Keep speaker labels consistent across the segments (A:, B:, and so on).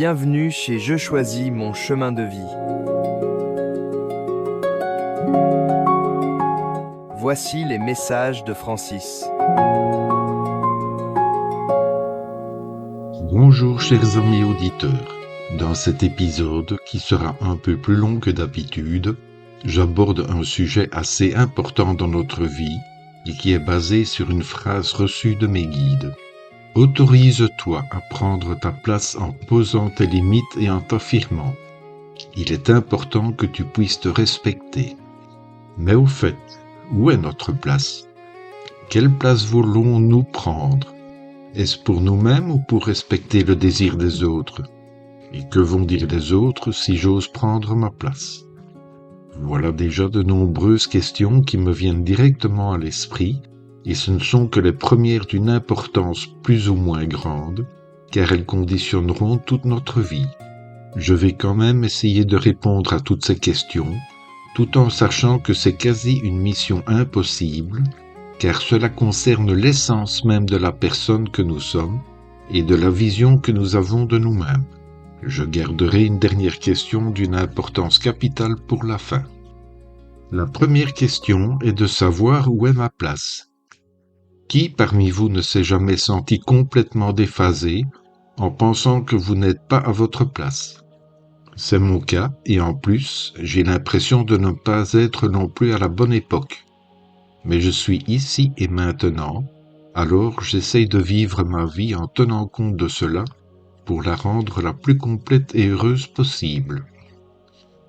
A: Bienvenue chez Je choisis mon chemin de vie. Voici les messages de Francis.
B: Bonjour chers amis auditeurs. Dans cet épisode, qui sera un peu plus long que d'habitude, j'aborde un sujet assez important dans notre vie et qui est basé sur une phrase reçue de mes guides. Autorise-toi à prendre ta place en posant tes limites et en t'affirmant. Il est important que tu puisses te respecter. Mais au fait, où est notre place? Quelle place voulons-nous prendre? Est-ce pour nous-mêmes ou pour respecter le désir des autres? Et que vont dire les autres si j'ose prendre ma place? Voilà déjà de nombreuses questions qui me viennent directement à l'esprit, et ce ne sont que les premières d'une importance plus ou moins grande, car elles conditionneront toute notre vie. Je vais quand même essayer de répondre à toutes ces questions, tout en sachant que c'est quasi une mission impossible, car cela concerne l'essence même de la personne que nous sommes et de la vision que nous avons de nous-mêmes. Je garderai une dernière question d'une importance capitale pour la fin. La première question est de savoir où est ma place. Qui parmi vous ne s'est jamais senti complètement déphasé en pensant que vous n'êtes pas à votre place? C'est mon cas, et en plus, j'ai l'impression de ne pas être non plus à la bonne époque. Mais je suis ici et maintenant, alors j'essaye de vivre ma vie en tenant compte de cela pour la rendre la plus complète et heureuse possible.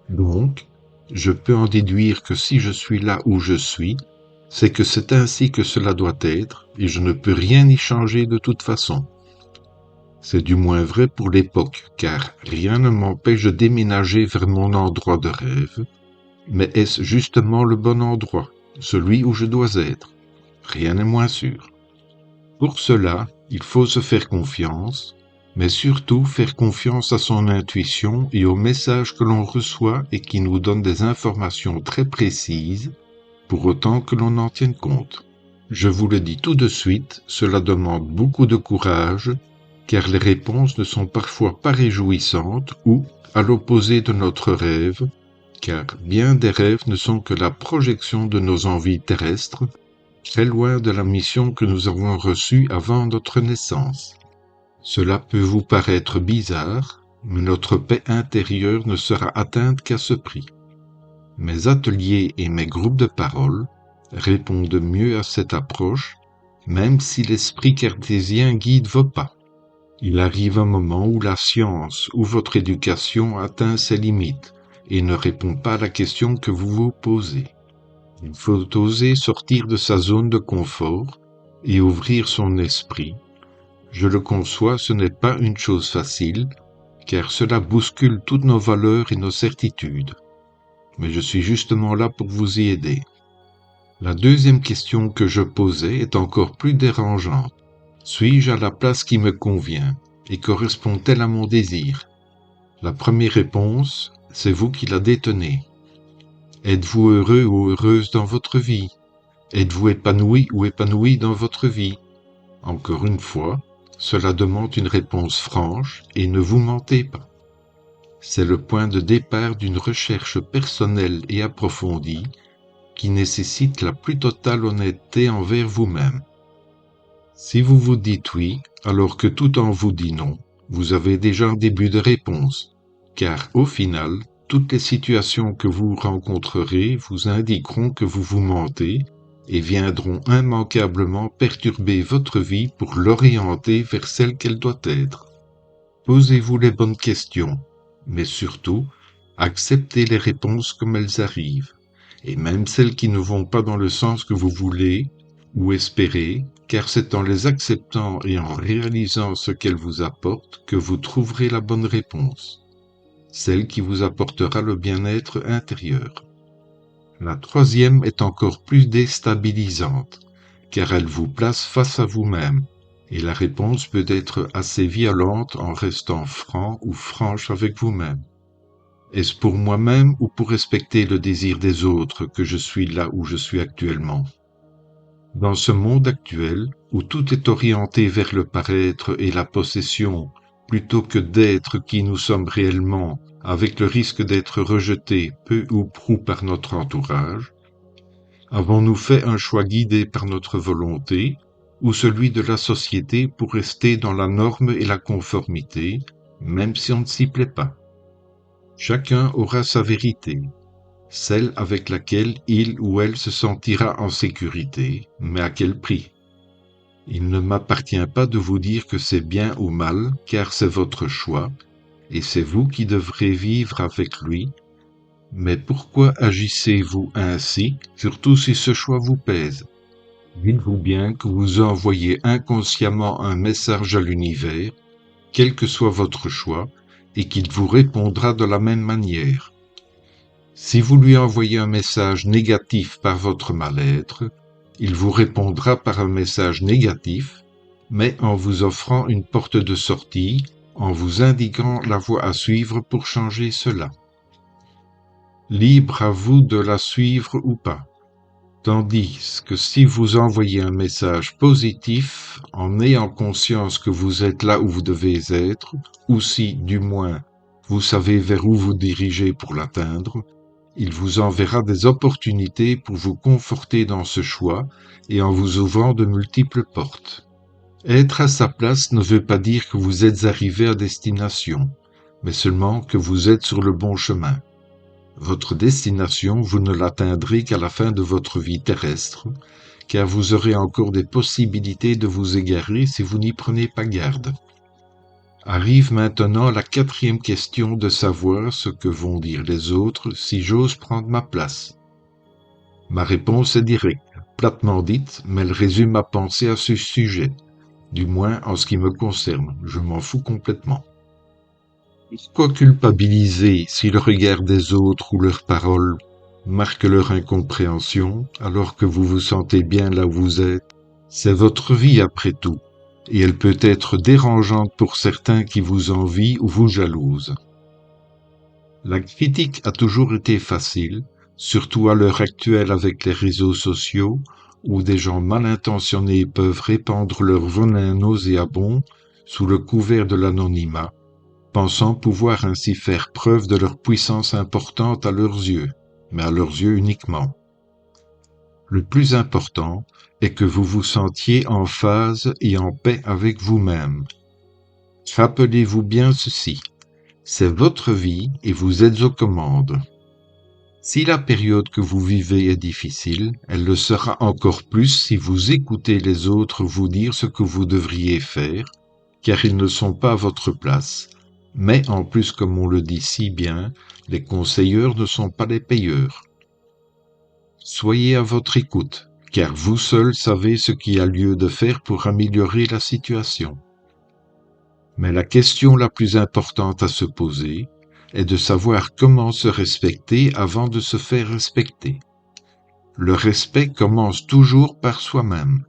B: Donc, je peux en déduire que si je suis là où je suis, c'est que c'est ainsi que cela doit être, et je ne peux rien y changer de toute façon. C'est du moins vrai pour l'époque, car rien ne m'empêche de déménager vers mon endroit de rêve, mais est-ce justement le bon endroit, celui où je dois être? Rien n'est moins sûr. Pour cela, il faut se faire confiance, mais surtout faire confiance à son intuition et aux messages que l'on reçoit et qui nous donnent des informations très précises, pour autant que l'on en tienne compte. Je vous le dis tout de suite, cela demande beaucoup de courage, car les réponses ne sont parfois pas réjouissantes ou à l'opposé de notre rêve, car bien des rêves ne sont que la projection de nos envies terrestres, très loin de la mission que nous avons reçue avant notre naissance. Cela peut vous paraître bizarre, mais notre paix intérieure ne sera atteinte qu'à ce prix. Mes ateliers et mes groupes de parole répondent mieux à cette approche, même si l'esprit cartésien guide vos pas. Il arrive un moment où la science ou votre éducation atteint ses limites et ne répond pas à la question que vous vous posez. Il faut oser sortir de sa zone de confort et ouvrir son esprit. Je le conçois, ce n'est pas une chose facile, car cela bouscule toutes nos valeurs et nos certitudes. Mais je suis justement là pour vous y aider. La deuxième question que je posais est encore plus dérangeante. Suis-je à la place qui me convient et correspond-elle à mon désir? La première réponse, c'est vous qui la détenez. Êtes-vous heureux ou heureuse dans votre vie? Êtes-vous épanoui ou épanouie dans votre vie? Encore une fois, cela demande une réponse franche et ne vous mentez pas. C'est le point de départ d'une recherche personnelle et approfondie qui nécessite la plus totale honnêteté envers vous-même. Si vous vous dites oui, alors que tout en vous dit non, vous avez déjà un début de réponse, car au final, toutes les situations que vous rencontrerez vous indiqueront que vous vous mentez et viendront immanquablement perturber votre vie pour l'orienter vers celle qu'elle doit être. Posez-vous les bonnes questions, mais surtout, acceptez les réponses comme elles arrivent, et même celles qui ne vont pas dans le sens que vous voulez ou espérez, car c'est en les acceptant et en réalisant ce qu'elles vous apportent que vous trouverez la bonne réponse, celle qui vous apportera le bien-être intérieur. La troisième est encore plus déstabilisante, car elle vous place face à vous-même, et la réponse peut être assez violente en restant franc ou franche avec vous-même. Est-ce pour moi-même ou pour respecter le désir des autres que je suis là où je suis actuellement? Dans ce monde actuel, où tout est orienté vers le paraître et la possession plutôt que d'être qui nous sommes réellement, avec le risque d'être rejetés peu ou prou par notre entourage? Avons-nous fait un choix guidé par notre volonté ou celui de la société pour rester dans la norme et la conformité, même si on ne s'y plaît pas? Chacun aura sa vérité, celle avec laquelle il ou elle se sentira en sécurité, mais à quel prix? Il ne m'appartient pas de vous dire que c'est bien ou mal, car c'est votre choix, et c'est vous qui devrez vivre avec lui. Mais pourquoi agissez-vous ainsi, surtout si ce choix vous pèse? Dites-vous bien que vous envoyez inconsciemment un message à l'univers, quel que soit votre choix, et qu'il vous répondra de la même manière. Si vous lui envoyez un message négatif par votre mal-être, il vous répondra par un message négatif, mais en vous offrant une porte de sortie, en vous indiquant la voie à suivre pour changer cela. Libre à vous de la suivre ou pas. Tandis que si vous envoyez un message positif, en ayant conscience que vous êtes là où vous devez être, ou si, du moins, vous savez vers où vous dirigez pour l'atteindre, il vous enverra des opportunités pour vous conforter dans ce choix et en vous ouvrant de multiples portes. Être à sa place ne veut pas dire que vous êtes arrivé à destination, mais seulement que vous êtes sur le bon chemin. Votre destination, vous ne l'atteindrez qu'à la fin de votre vie terrestre, car vous aurez encore des possibilités de vous égarer si vous n'y prenez pas garde. Arrive maintenant la 4e question de savoir ce que vont dire les autres si j'ose prendre ma place. Ma réponse est directe, platement dite, mais elle résume ma pensée à ce sujet. Du moins en ce qui me concerne, je m'en fous complètement. Pourquoi culpabiliser si le regard des autres ou leurs paroles marquent leur incompréhension alors que vous vous sentez bien là où vous êtes? C'est votre vie après tout. Et elle peut être dérangeante pour certains qui vous envient ou vous jalousent. La critique a toujours été facile, surtout à l'heure actuelle avec les réseaux sociaux, où des gens mal intentionnés peuvent répandre leur venin nauséabond sous le couvert de l'anonymat, pensant pouvoir ainsi faire preuve de leur puissance importante à leurs yeux, mais à leurs yeux uniquement. Le plus important est que vous vous sentiez en phase et en paix avec vous-même. Rappelez-vous bien ceci, c'est votre vie et vous êtes aux commandes. Si la période que vous vivez est difficile, elle le sera encore plus si vous écoutez les autres vous dire ce que vous devriez faire, car ils ne sont pas à votre place. Mais en plus, comme on le dit si bien, les conseilleurs ne sont pas les payeurs. Soyez à votre écoute, car vous seul savez ce qu'il y a lieu de faire pour améliorer la situation. Mais la question la plus importante à se poser est de savoir comment se respecter avant de se faire respecter. Le respect commence toujours par soi-même.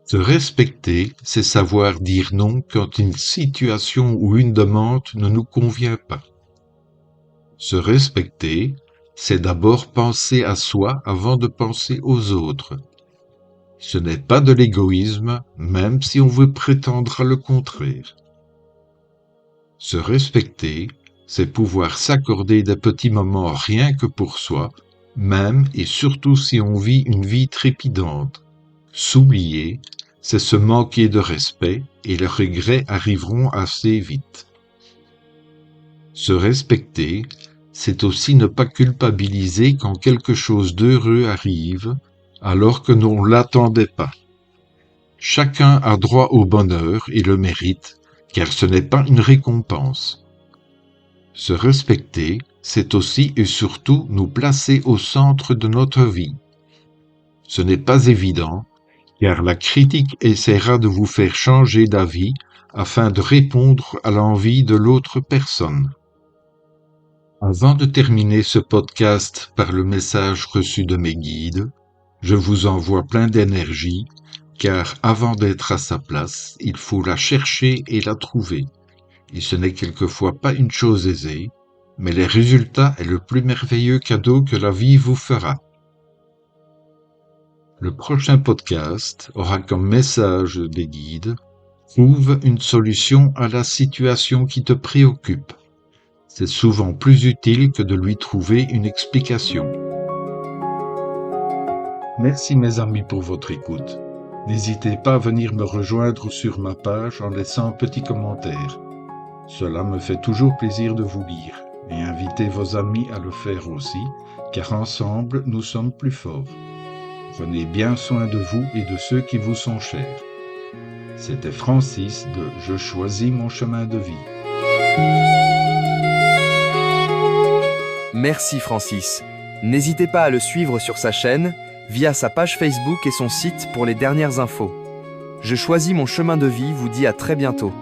B: Se respecter, c'est savoir dire non quand une situation ou une demande ne nous convient pas. Se respecter, c'est d'abord penser à soi avant de penser aux autres. Ce n'est pas de l'égoïsme, même si on veut prétendre le contraire. Se respecter, c'est pouvoir s'accorder des petits moments rien que pour soi, même et surtout si on vit une vie trépidante. S'oublier, c'est se manquer de respect et les regrets arriveront assez vite. Se respecter, c'est aussi ne pas culpabiliser quand quelque chose d'heureux arrive, alors que l'on ne l'attendait pas. Chacun a droit au bonheur et le mérite, car ce n'est pas une récompense. Se respecter, c'est aussi et surtout nous placer au centre de notre vie. Ce n'est pas évident, car la critique essaiera de vous faire changer d'avis afin de répondre à l'envie de l'autre personne. Avant de terminer ce podcast par le message reçu de mes guides, je vous envoie plein d'énergie, car avant d'être à sa place, il faut la chercher et la trouver. Et ce n'est quelquefois pas une chose aisée, mais les résultats est le plus merveilleux cadeau que la vie vous fera. Le prochain podcast aura comme message des guides Trouve une solution à la situation qui te préoccupe. C'est souvent plus utile que de lui trouver une explication. Merci mes amis pour votre écoute. N'hésitez pas à venir me rejoindre sur ma page en laissant un petit commentaire. Cela me fait toujours plaisir de vous lire, et invitez vos amis à le faire aussi, car ensemble nous sommes plus forts. Prenez bien soin de vous et de ceux qui vous sont chers. C'était Francis de Je choisis mon chemin de vie.
A: Merci Francis. N'hésitez pas à le suivre sur sa chaîne, via sa page Facebook et son site pour les dernières infos. Je choisis mon chemin de vie vous dit à très bientôt.